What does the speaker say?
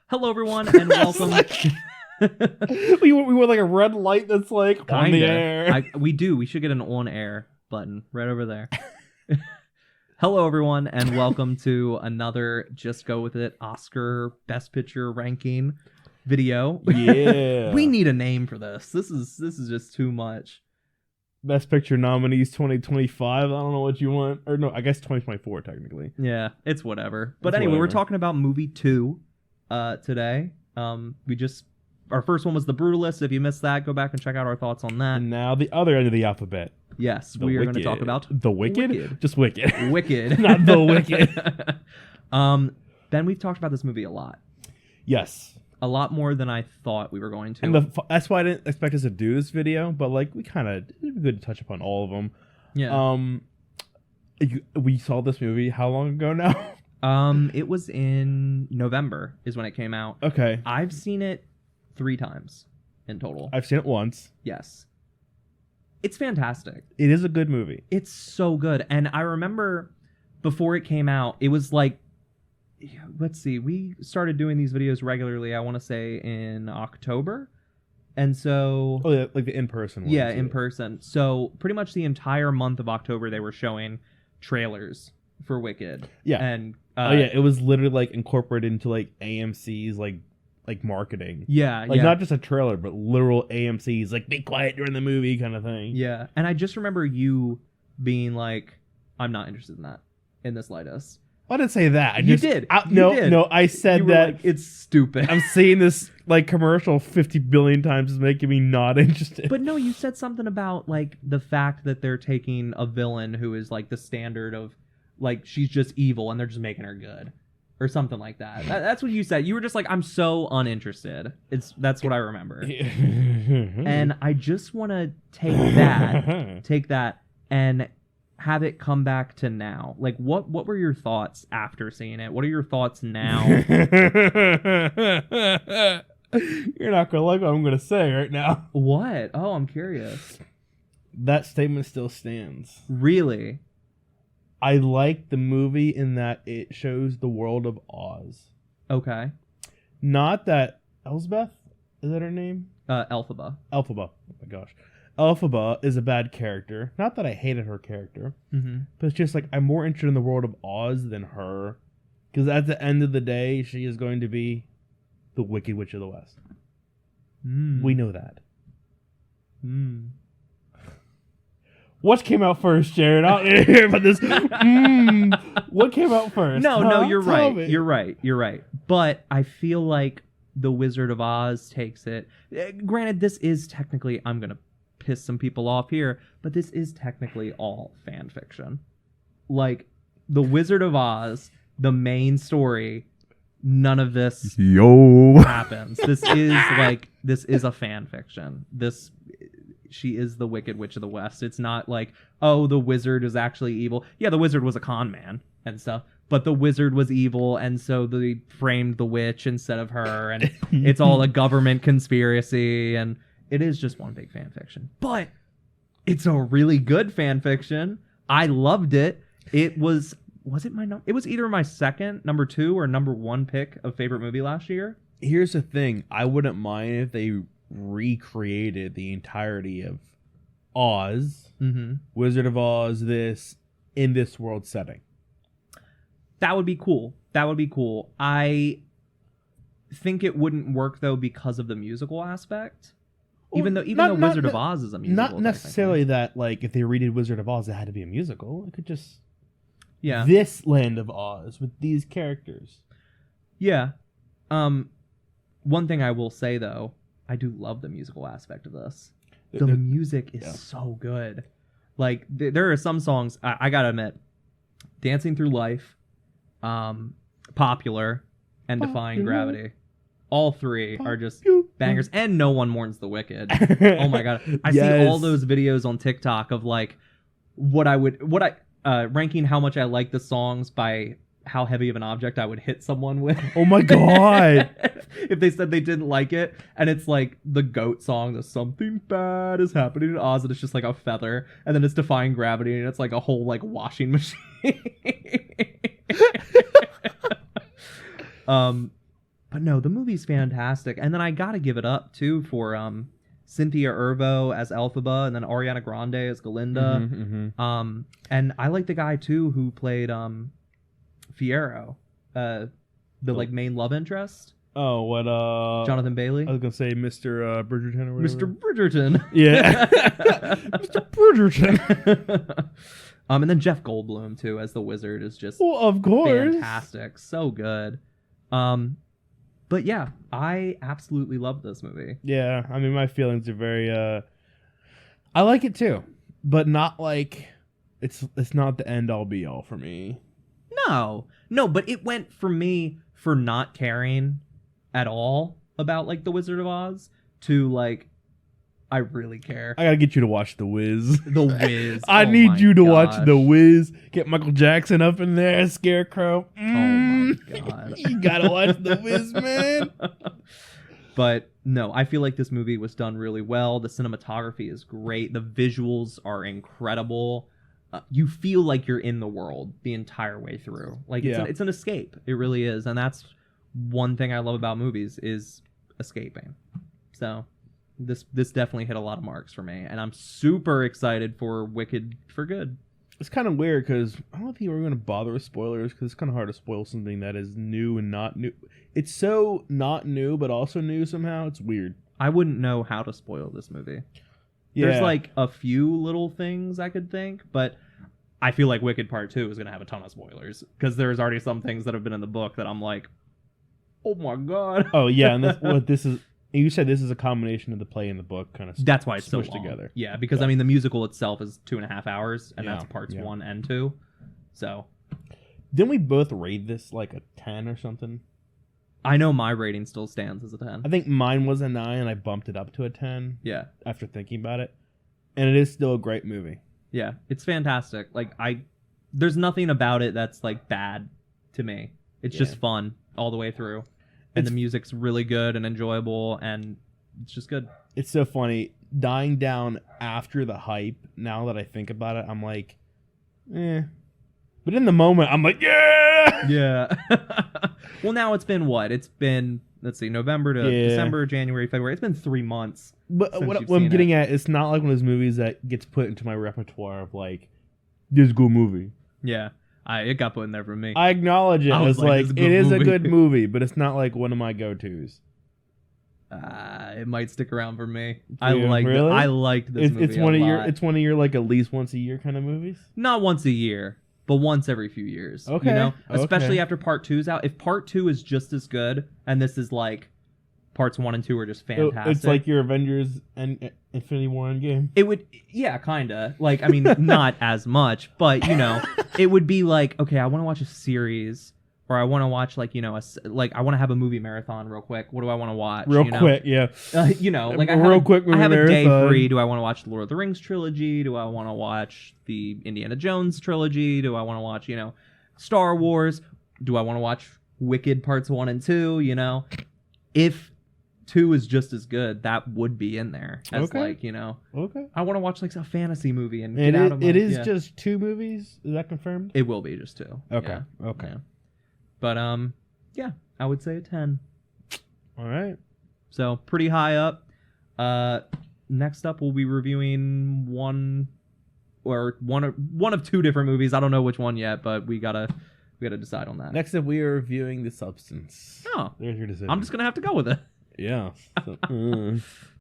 Hello, everyone, and welcome. we want like a red light that's like on the Kinda. air. We do. We should get an on air button right over there. Hello, everyone, and welcome to another Just Go With It Oscar Best Picture ranking video. Yeah. We need a name for this. This is just too much. Best Picture nominees 2025. I don't know what you want. Or no, I guess 2024 technically. Yeah, it's whatever. But It's anyway, we're whatever. talking about movie 2 today. Our first one was The Brutalist. If you missed that, go back and check out our thoughts on that. And now the other end of the alphabet. Yes, The we are going to Wicked. talk about The Wicked? Wicked. Just Wicked. Wicked. Not The Wicked. Ben, we've talked about this movie a lot. Yes. A lot more than I thought we were going to. And that's why I didn't expect us to do this video, but like we kind of it'd be good to touch upon all of them. Yeah. We saw this movie how long ago now? It was in November is when it came out. Okay. I've seen it 3 times in total. I've seen it once. Yes. It's fantastic. It is a good movie. It's so good. And I remember before it came out, it was like, let's see, we started doing these videos regularly, I want to say in October. And so... Oh, yeah, like the in-person ones. Yeah, in person. So pretty much the entire month of October, they were showing trailers for Wicked. Yeah. And it was literally like incorporated into like AMC's like marketing. Yeah, Like yeah. not just a trailer, but literal AMC's like be quiet during the movie kind of thing. Yeah. And I just remember you being like, I'm not interested in that in this lightest. I didn't say that. You did. No, I said You were that like, it's stupid. I'm seeing this like commercial 50 billion times is making me not interested. But no, you said something about like the fact that they're taking a villain who is like the standard of like she's just evil and they're just making her good or something like that. That's what you said. You were just like, I'm so uninterested. That's what I remember. And I just want to take that and have it come back to now. Like what were your thoughts after seeing it? What are your thoughts now? You're not gonna like what I'm gonna say right now. What? Oh, I'm curious. That statement still stands. Really? I like the movie in that it shows the world of Oz. Okay. Not that Elsbeth, is that her name? Elphaba. Elphaba. Oh my gosh. Elphaba is a bad character. Not that I hated her character, Mm-hmm. but it's just like I'm more interested in the world of Oz than her. Because at the end of the day, she is going to be the Wicked Witch of the West. We know that. What came out first, Jared? I don't hear about this. What came out first? No, you're Tell right. me. You're right. But I feel like The Wizard of Oz takes it. Granted, this is technically, I'm going to piss some people off here, but this is technically all fan fiction. Like, The Wizard of Oz, the main story, none of this happens. This is a fan fiction. She is the Wicked Witch of the West. It's not like, oh, the wizard is actually evil. Yeah, the wizard was a con man and stuff, but the wizard was evil, and so they framed the witch instead of her, and it's all a government conspiracy, and it is just one big fan fiction. But it's a really good fan fiction. I loved it. It was it was either my second, number 2, or number 1 pick of favorite movie last year. Here's the thing. I wouldn't mind if they recreated the entirety of Oz, Wizard of Oz, in this world setting. That would be cool. I think it wouldn't work though because of the musical aspect. Even though Wizard of Oz is a musical. Not necessarily that like if they redid Wizard of Oz, it had to be a musical. It could just this land of Oz with these characters. Yeah. One thing I will say though, I do love the musical aspect of this. The music is so good. Like, there are some songs, I gotta admit, Dancing Through Life, Popular, and Defying Gravity. All 3 are just bangers. And No One Mourns the Wicked. Oh my god. I see all those videos on TikTok of, like, ranking how much I like the songs by how heavy of an object I would hit someone with. Oh my god. If they said they didn't like it, and it's like the goat song, the something bad is happening in Oz, and it's just like a feather, and then it's Defying Gravity, and it's like a whole like washing machine. But no, the movie's fantastic. And then I gotta give it up too for Cynthia Erivo as Elphaba, and then Ariana Grande as Galinda. And I like the guy too who played Fiyero, the like main love interest. Oh, what Jonathan Bailey? I was gonna say Mr. Bridgerton or whatever. Mr. Bridgerton. Yeah. Mr. Bridgerton. And then Jeff Goldblum too as the wizard is just of course fantastic. So good. But yeah, I absolutely love this movie. Yeah, I mean, my feelings are very. I like it too, but not like it's not the end all be all for me. No, but it went for me for not caring at all about like the Wizard of Oz to like I really care. I gotta get you to watch The Wiz. The Wiz. I need you to watch The Wiz. Get Michael Jackson up in there, Scarecrow. Oh my god. You gotta watch The Wiz, man. But no, I feel like this movie was done really well. The cinematography is great. The visuals are incredible. You feel like you're in the world the entire way through. Like it's an escape. It really is. And that's one thing I love about movies is escaping. So this definitely hit a lot of marks for me, and I'm super excited for Wicked for Good. It's kind of weird because I don't think we're going to bother with spoilers because it's kind of hard to spoil something that is new and not new. It's so not new but also new somehow. It's weird. I wouldn't know how to spoil this movie. Yeah. There's like a few little things I could think, but I feel like Wicked Part 2 is going to have a ton of spoilers because there's already some things that have been in the book that I'm like, oh my god. Oh yeah, and that's what this is. You said this is a combination of the play and the book, kind of. That's why it's so long. Together. Yeah, because I mean the musical itself is 2.5 hours, and that's parts 1 and 2. So, didn't we both rate this like a 10 or something? I know my rating still stands as a 10. I think mine was a 9, and I bumped it up to a 10. Yeah. After thinking about it, and it is still a great movie. Yeah, it's fantastic. Like there's nothing about it that's like bad to me. It's just fun all the way through. And the music's really good and enjoyable, and it's just good. It's so funny. Dying down after the hype, now that I think about it, I'm like, eh. But in the moment, I'm like, yeah! Yeah. Well, now it's been what? It's been, let's see, November to December, January, February. It's been 3 months. But what I'm getting at, it's not like one of those movies that gets put into my repertoire of like, this is a good movie. Yeah. It got put in there for me. I acknowledge it. It's like it is a good movie, but it's not like one of my go-tos. It might stick around for me. I liked this movie. It's one of your like at least once a year kind of movies. Not once a year, but once every few years. Okay. You know? Especially after part 2's out. If part 2 is just as good, and this is like parts 1 and 2 are just fantastic. It's like your Avengers and Infinity War Endgame. It would, yeah, kind of. Like, I mean, not as much, but, you know, it would be like, okay, I want to watch a series, or I want to watch, like, you know, I want to have a movie marathon real quick. What do I want to watch? Quick, yeah. You know, like, I have a day free. Do I want to watch the Lord of the Rings trilogy? Do I want to watch the Indiana Jones trilogy? Do I want to watch, you know, Star Wars? Do I want to watch Wicked parts 1 and 2? You know, if 2 is just as good, that would be in there as like, you know. Okay. I want to watch like a fantasy movie and get out of my, it is just 2 movies. Is that confirmed? It will be just 2. Okay. Yeah. Okay. Yeah. But yeah, I would say a 10. All right. So pretty high up. Next up, we'll be reviewing one of 2 different movies. I don't know which one yet, but we gotta decide on that. Next up, we are reviewing The Substance. Oh, there's your decision. I'm just gonna have to go with it. Yeah. So,